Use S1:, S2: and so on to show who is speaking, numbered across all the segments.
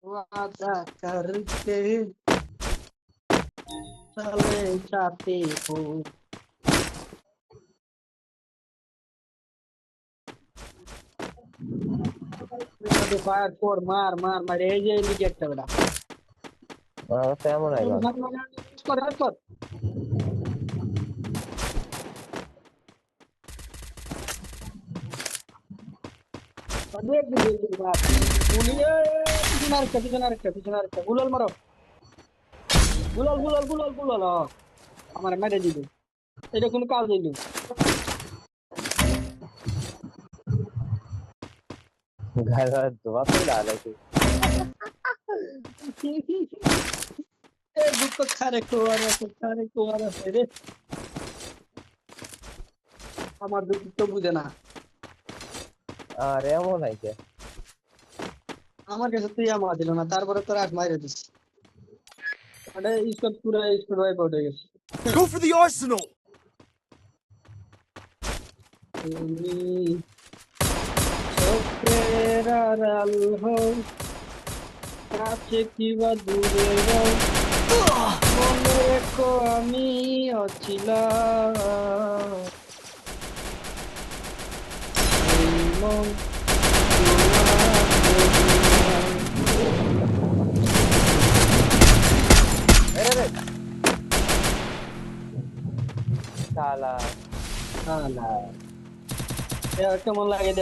S1: वादा करके चले जाते हो फायर फोर मार मार मार এই যে এদিকে একটা বেটা
S2: তেমন আইবা
S1: কর কর দেখ দেখ বাপ গুলিয়ে পিছনে আরেকটা গুলাল মারো গুলাল আমার মেরে দিবে এটা কোনো কাজ হইলো
S2: গায়রা দোয়া তো ডালাইছি
S1: এ দুটো খারে কোয়ার আছে রে আমার দুটো তো বুঝে না
S2: আরে এমন আইছে
S1: আমার কাছে তুই আমা দিল না তারপরে তোর আট মাইরে দিস আরে স্কোর পুরো স্কোর ওয়াইপ আউট হয়ে গেছে
S3: Go for the arsenal!
S1: তুমি চোখের আড়াল হও কাছে কিবা দূরে যাও মনে রেখো আমি অছিলাম এই মন
S2: শালা
S1: শালা কেমন লাগে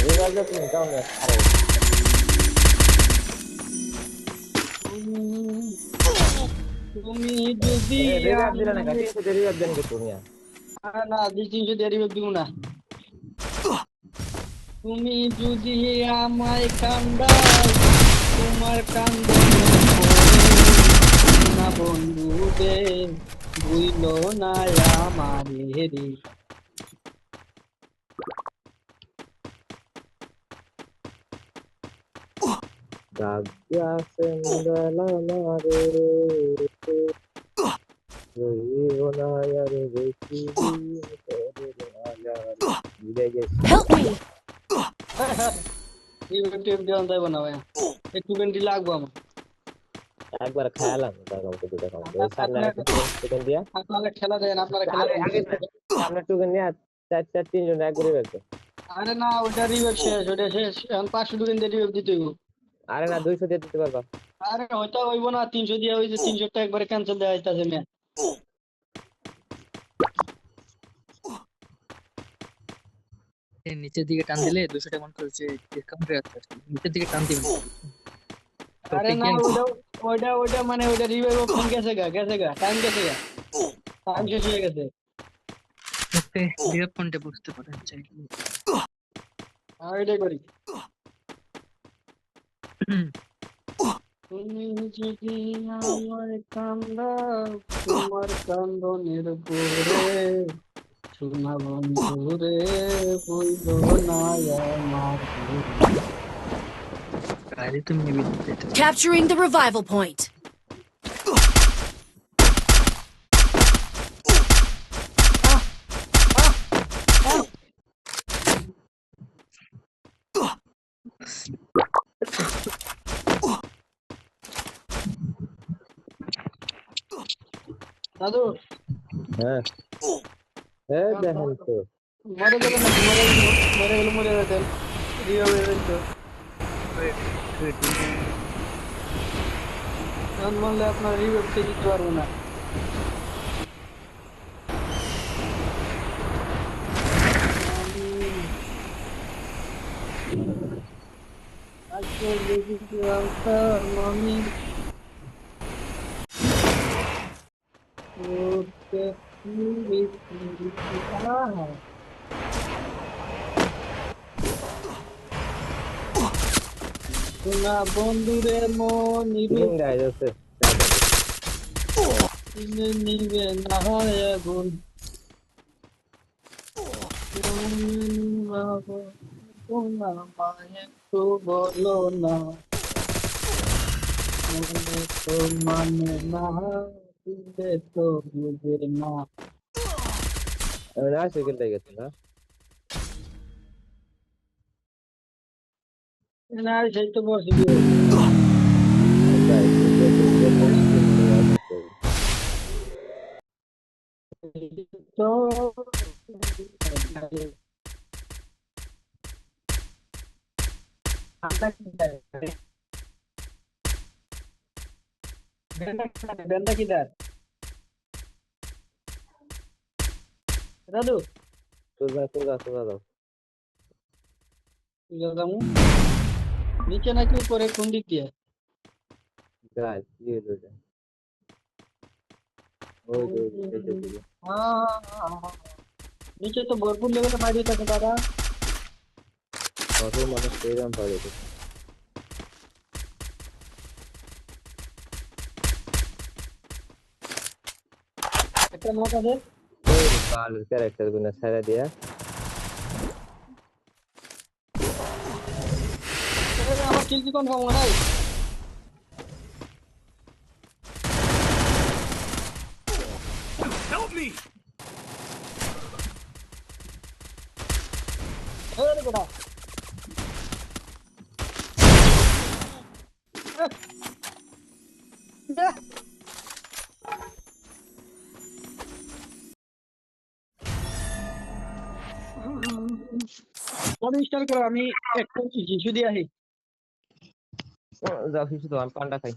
S2: রিভাইভ তুমি কাও না আরে
S1: তুমি যদি
S2: রিভাইভ দিলা না কাটি রিভাইভ দেন কে তুমি
S1: না দিছি যদি রিভাইভ দিব না তুমি যদি আমায় কান্দাও তোমার কান্দনে না বন্ধু রে ভুইলো না আমারে রে
S2: Gagya sendala mare Rona yare beki
S4: Help me!
S1: Revive দেওয়া যায় না ভাই একটু বেন্টি লাগবো আমার
S2: একবার খেলাম তারপর তো দুটো খাবো ওই সামনে একটা সেকেন্ড দিয়া
S1: আপনারা খেলা দেন
S2: সামনে টুকেন নিয়ে চার চার তিনজন এক করে বেরছে
S1: আরে না ওটা রিভাইভ শেষ এখন 500 টোকেন দিয়ে রিভাইভ দিতে হইব
S2: আরে না 200 দিয়ে দিতে পারবা
S1: আরে হয়তো হইব না 300 দিয়ে হইছে 300 টা একবারে ক্যান্সেল দেওয়া হইতাছে ম্যাম
S5: নিচের দিকে টান দিলে 200 টাকা মন করছে ডিসকাউন্ট রেট আছে নিচের দিকে টান দিবেন
S1: আরে না ওটা মানে ওটা রিভাইভ অপশন গেছে টাইম শেষ হয়ে গেছে
S5: ওকে রিভাইভ পয়েন্টে বুঝতে পারেন চাইলে
S1: আর এটাই করি তুমি যদি আমার কান্দাও তোমার কান্দনের পরে সোনা বন্ধু রে বইলো না আমার
S5: গাড়ি তুমি নিবি
S4: Capturing the revival point.
S1: দাদু
S2: হ্যাঁ এই দেখেন তো
S1: মরে গেল রিভাইভ তো মানলে আপনার রিভাইভ কে দিতে পারবো না আজকে দেখেছিলাম তার মামি ওকে সোনা বন্ধুরে মন নিবে
S2: যাচ্ছে
S1: নিবে না আগুন সোনা মায়ে তো বলো না মনে তো মানে না দিলে তো বুঝে না
S2: না সেকেন্ড হয়ে গেছে না
S1: না সেই তো বসে গিয়ে তো বেন্দা কিদার দাদু
S2: সোজা সোজা সোজা দাও
S1: যাবো নিচে নাকি উপরে কোন দিক দিয়ে
S2: গাছ কি হলো এটা ওই যে এই যে
S1: নিচে তো ভরপুর লেভেলে মারি থাকে দাদা
S2: কত মানুষ পেলাম পারে তো
S1: একটা নোট আছে
S2: ওই কালের ক্যারেক্টার গুলো ছেড়ে দিয়া
S1: আমার কিল কি কনফার্ম নাই আরে বেটা আমি স্টার্ট করো আমি একটা শিশু দিয়ে আহি
S2: যাও কিছু তো আমি পান্ডা খাই